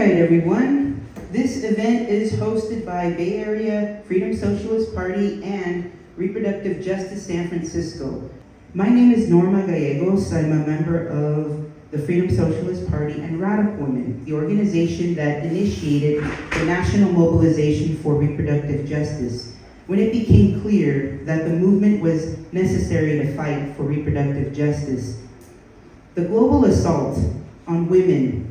right, everyone. This event is hosted by Bay Area Freedom Socialist Party and Reproductive Justice San Francisco. My name is Norma Gallegos. I'm a member of the Freedom Socialist Party and Radical Women, the organization that initiated the national mobilization for reproductive justice when it became clear that the movement was necessary to fight for reproductive justice. The global assault on women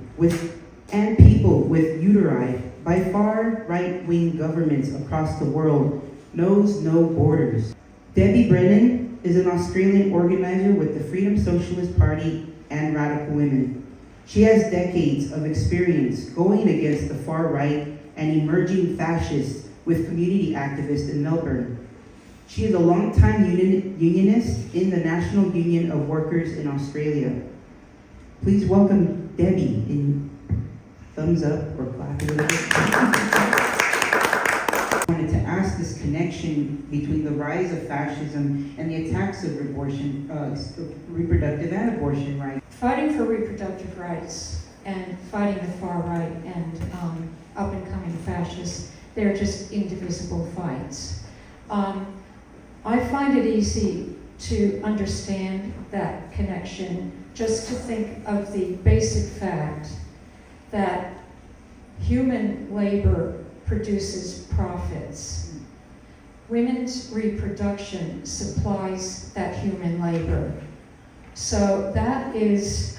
and people with uteri by far right-wing governments across the world knows no borders. Debbie Brennan is an Australian organizer with the Freedom Socialist Party and Radical Women. She has decades of experience going against the far right and emerging fascists with community activists in Melbourne. She is a longtime unionist in the National Union of Workers in Australia. Please welcome Debbie in thumbs up or clap a little bit. I wanted to ask this connection between the rise of fascism and the attacks of reproductive and abortion rights. Fighting for reproductive rights and fighting the far right and up-and-coming fascists, they're just indivisible fights. I find it easy to understand that connection just to think of the basic fact that human labor produces profits. Women's reproduction supplies that human labor. So that is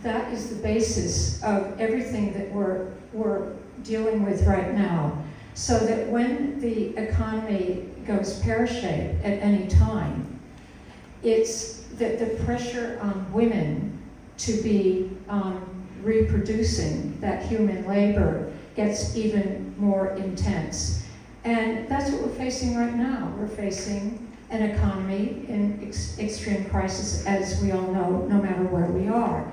the basis of everything that we're dealing with right now. So that when the economy goes pear-shaped at any time, it's that the pressure on women to be reproducing that human labor gets even more intense. And that's what we're facing right now. We're facing an economy in extreme crisis, as we all know, no matter where we are.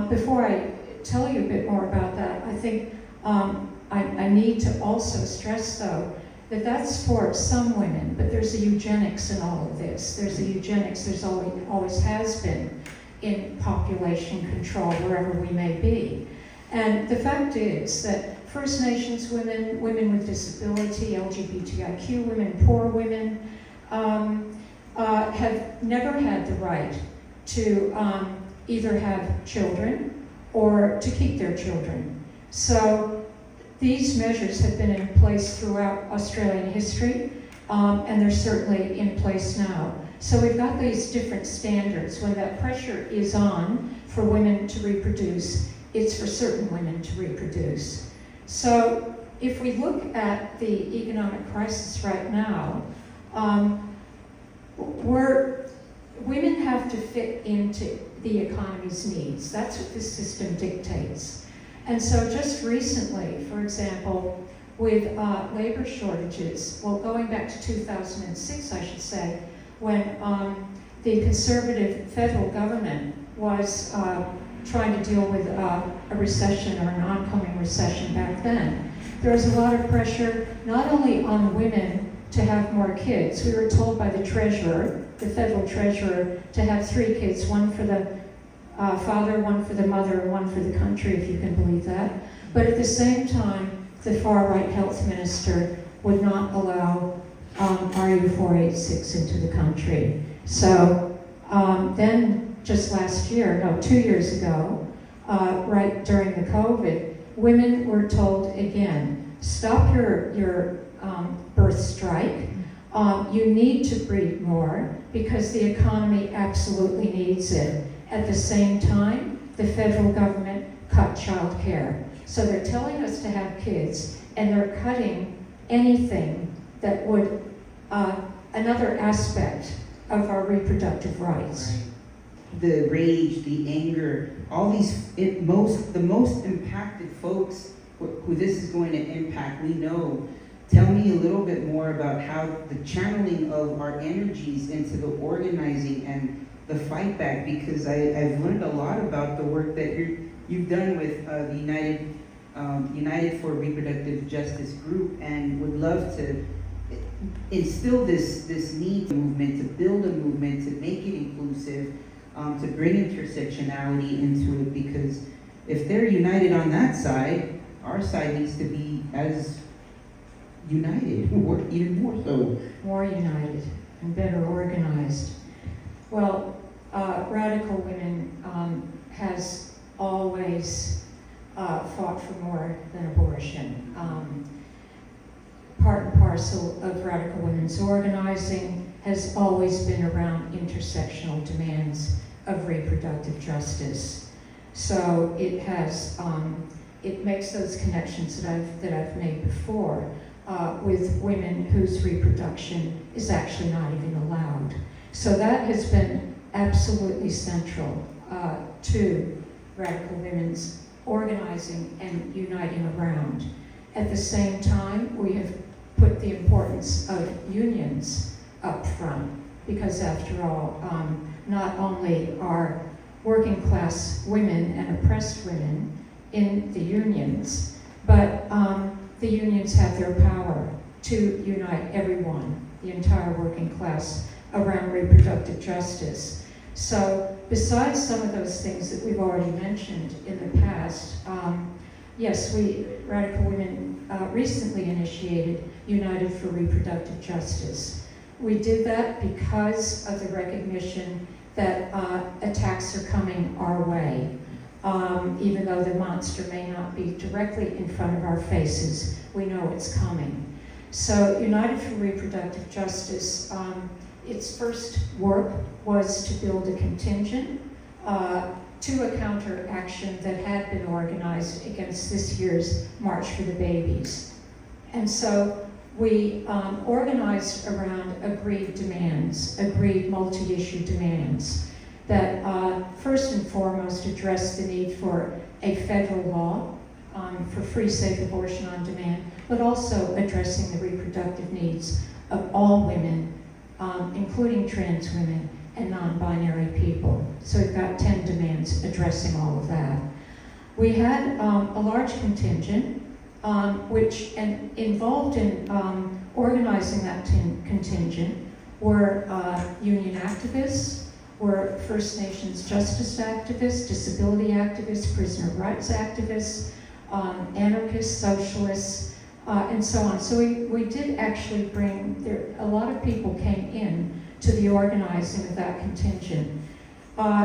Before I tell you a bit more about that, I think I need to also stress, though, that that's for some women, but there's a eugenics in all of this. There's a eugenics, there's always has been in population control, wherever we may be. And the fact is that First Nations women, women with disability, LGBTIQ women, poor women, have never had the right to either have children or to keep their children. So these measures have been in place throughout Australian history, and they're certainly in place now. So we've got these different standards. When that pressure is on for women to reproduce, it's for certain women to reproduce. So if we look at the economic crisis right now, women have to fit into the economy's needs. That's what this system dictates. And so just recently, for example, with labor shortages, well, going back to 2006, I should say, when the conservative federal government was trying to deal with a recession or an oncoming recession back then, there was a lot of pressure not only on women to have more kids. We were told by the treasurer, the federal treasurer, to have 3 kids, one for the father, one for the mother, and one for the country, if you can believe that. But at the same time, the far-right health minister would not allow RU486 into the country. So then just last year, 2 years ago, right during the COVID, women were told again, stop your birth strike. You need to breed more because the economy absolutely needs it. At the same time, the federal government cut child care. So they're telling us to have kids, and they're cutting anything that would, another aspect of our reproductive rights. Right. The rage, the anger, all these, the most impacted folks who this is going to impact, we know. Tell me a little bit more about how the channeling of our energies into the organizing and the fight back, because I've learned a lot about the work that you've done with the United for Reproductive Justice group, and would love to instill this need movement, to build a movement, to make it inclusive, to bring intersectionality into it, because if they're united on that side, our side needs to be as united, or even more so. More united and better organized. Well, Radical Women has always fought for more than abortion. Part and parcel of Radical Women's organizing has always been around intersectional demands of reproductive justice. So it has, it makes those connections that I've made before with women whose reproduction is actually not even allowed. So that has been absolutely central to Radical Women's organizing and uniting around. At the same time, we have put the importance of unions up front, because after all, not only are working class women and oppressed women in the unions, but the unions have their power to unite everyone, the entire working class, around reproductive justice. So besides some of those things that we've already mentioned in the past, yes, we, Radical Women, recently initiated United for Reproductive Justice. We did that because of the recognition that attacks are coming our way. Even though the monster may not be directly in front of our faces, we know it's coming. So United for Reproductive Justice, its first work was to build a contingent to a counteraction that had been organized against this year's March for the Babies. And so we organized around agreed demands, agreed multi-issue demands that first and foremost address the need for a federal law for free, safe abortion on demand, but also addressing the reproductive needs of all women, including trans women and non-binary people. So we've got 10 demands addressing all of that. We had a large contingent, which, and involved in organizing that contingent were union activists, were First Nations justice activists, disability activists, prisoner rights activists, anarchists, socialists, and so on. So we did actually bring, a lot of people came in to the organizing of that contingent.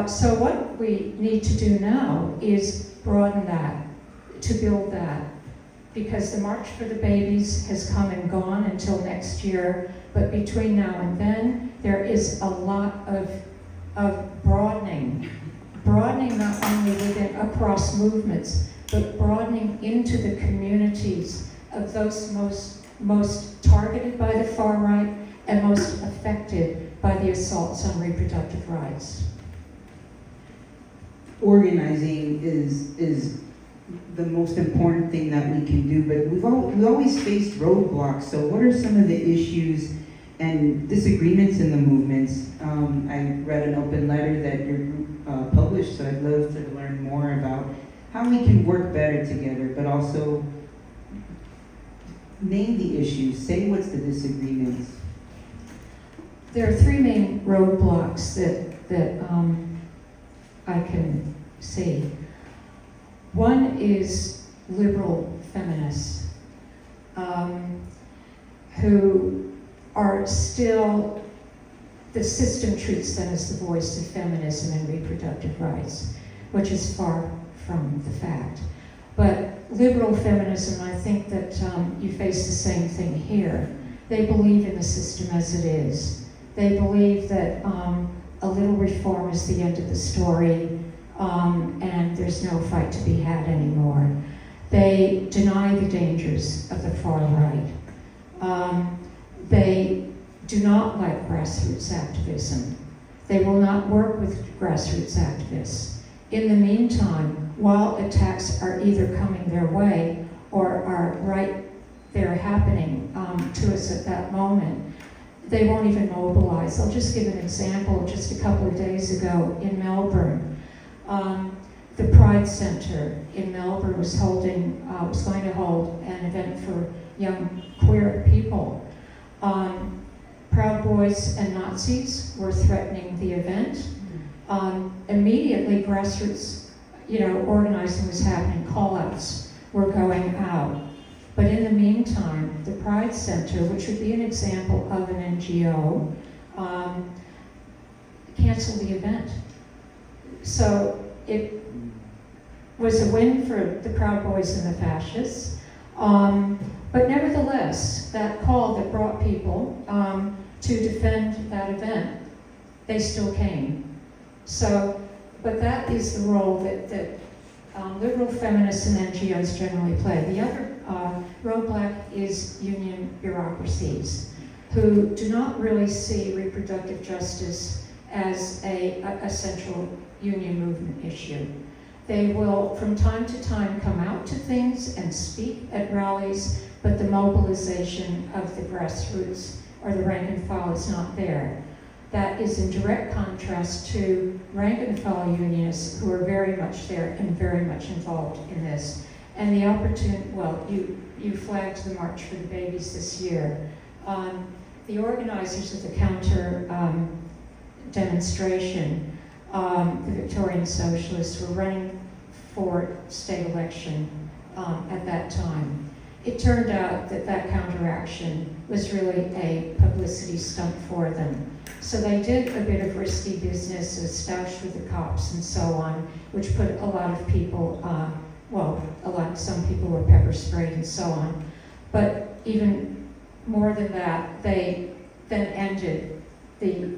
So what we need to do now is broaden that, to build that, because the March for the Babies has come and gone until next year, but between now and then, there is a lot of broadening not only within, across movements, but broadening into the communities of those most targeted by the far right and most affected by the assaults on reproductive rights. Organizing is the most important thing that we can do, but we always faced roadblocks. So what are some of the issues and disagreements in the movements? I read an open letter that your group published, so I'd love to learn more about how we can work better together, but also name the issues, say what's the disagreements. There are three main roadblocks that I can see. One is liberal feminists who are still, the system treats them as the voice of feminism and reproductive rights, which is far from the fact. But liberal feminism, I think that you face the same thing here. They believe in the system as it is. They believe that a little reform is the end of the story, and there's no fight to be had anymore. They deny the dangers of the far right. They do not like grassroots activism. They will not work with grassroots activists. In the meantime, while attacks are either coming their way or are right there happening to us at that moment, they won't even mobilize. I'll just give an example. Just a couple of days ago in Melbourne, the Pride Center in Melbourne was going to hold an event for young queer people. Proud Boys and Nazis were threatening the event. Immediately, grassroots organizing was happening, call-outs were going out. But in the meantime, the Pride Center, which would be an example of an NGO, canceled the event. So it was a win for the Proud Boys and the fascists. But nevertheless, that call that brought people to defend that event, they still came. So, but that is the role that liberal feminists and NGOs generally play. The other roadblock is union bureaucracies, who do not really see reproductive justice as a central union movement issue. They will, from time to time, come out to things and speak at rallies, but the mobilization of the grassroots or the rank and file is not there. That is in direct contrast to rank and file unionists who are very much there and very much involved in this. And the opportunity, well, you flagged the March for the Babies this year. The organizers of the counter demonstration, the Victorian Socialists, were running for state election at that time. It turned out that that counteraction was really a publicity stunt for them. So they did a bit of risky business, stoushed with the cops and so on, which put a lot of people, some people were pepper sprayed and so on. But even more than that, they then ended the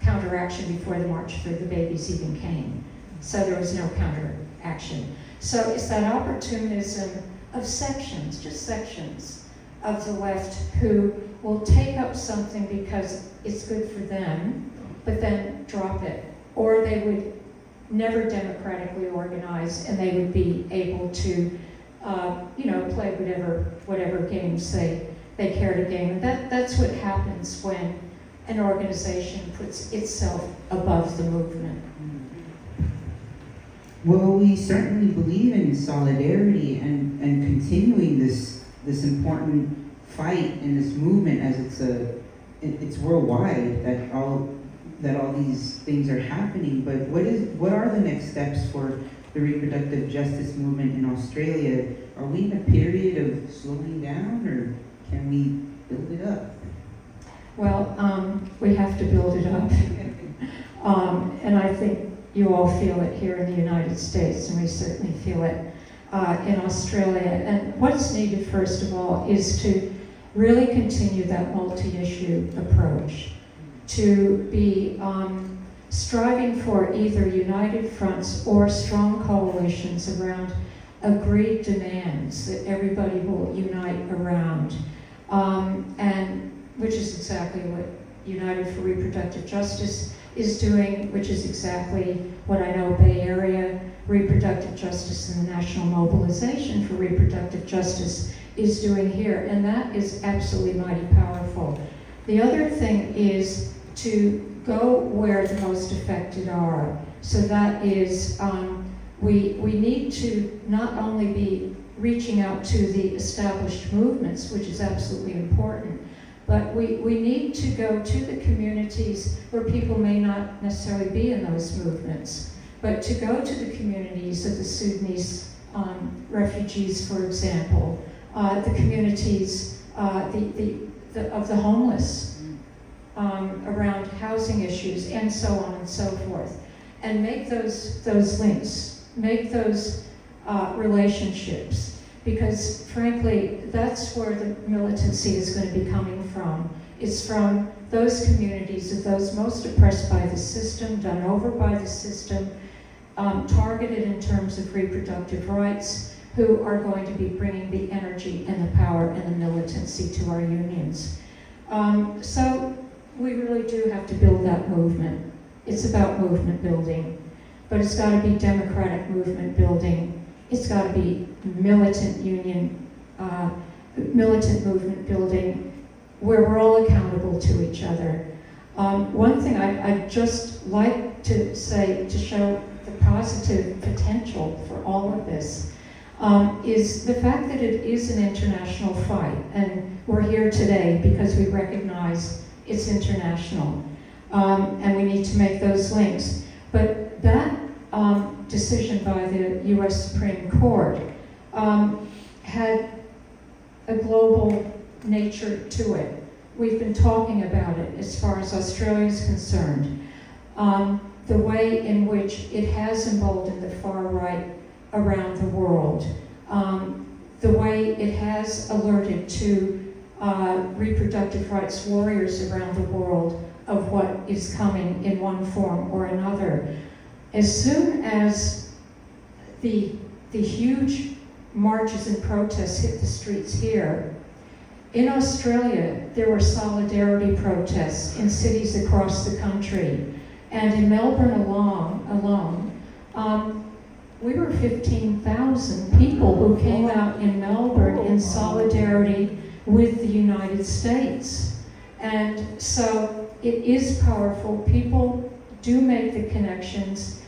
counteraction before the March for the Babies even came. So there was no counteraction. So it's that opportunism of sections, just sections of the left who will take up something because it's good for them, but then drop it. Or they would never democratically organize, and they would be able to, play whatever games they care to game. That's what happens when an organization puts itself above the movement. Well, we certainly believe in solidarity and continuing this important fight in this movement, as it's worldwide that all these things are happening. But what are the next steps for the reproductive justice movement in Australia? Are we in a period of slowing down, or can we build it up? Well, we have to build it up. And I think you all feel it here in the United States, and we certainly feel it in Australia. And what's needed, first of all, is to really continue that multi-issue approach, to be striving for either united fronts or strong coalitions around agreed demands that everybody will unite around, and which is exactly what United for Reproductive Justice is doing, which is exactly what I know Bay Area Reproductive Justice and the National Mobilization for Reproductive Justice is doing here, and that is absolutely mighty powerful. The other thing is to go where the most affected are. So that is, we need to not only be reaching out to the established movements, which is absolutely important, but we need to go to the communities where people may not necessarily be in those movements, but to go to the communities of the Sudanese refugees, for example, the communities of the homeless, around housing issues, and so on and so forth, and make those links, make those relationships. Because frankly, that's where the militancy is going to be coming from. It's from those communities of those most oppressed by the system, done over by the system, targeted in terms of reproductive rights, who are going to be bringing the energy and the power and the militancy to our unions. So we really do have to build that movement. It's about movement building, but it's got to be democratic movement building. It's got to be militant movement building, where we're all accountable to each other. One thing I'd just like to say, to show the positive potential for all of this, is the fact that it is an international fight, and we're here today because we recognize it's international, and we need to make those links. But that decision by the US Supreme Court had a global nature to it. We've been talking about it as far as Australia is concerned. The way in which it has emboldened the far right around the world. The way it has alerted to reproductive rights warriors around the world of what is coming in one form or another. As soon as the huge marches and protests hit the streets here, in Australia, there were solidarity protests in cities across the country. And in Melbourne alone, we were 15,000 people who came out in Melbourne in solidarity with the United States. And so it is powerful. People do make the connections.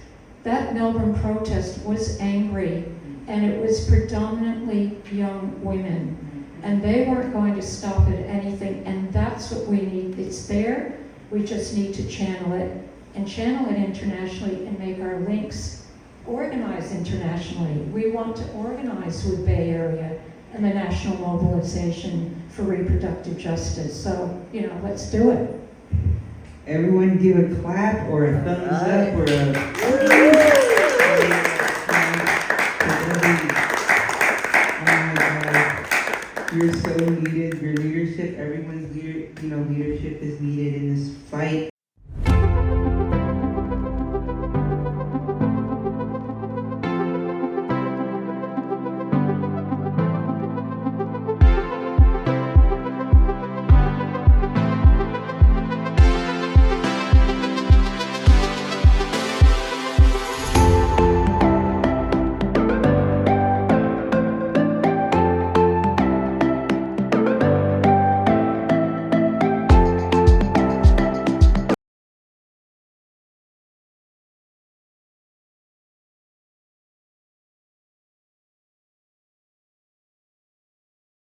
That Melbourne protest was angry, and it was predominantly young women. And they weren't going to stop at anything, and that's what we need. It's there, we just need to channel it, and channel it internationally and make our links organize internationally. We want to organize with Bay Area and the National Mobilization for Reproductive Justice. So, let's do it. Everyone give a clap or a thumbs up or a... You're so needed. Your leadership, everyone's leadership is needed in this fight.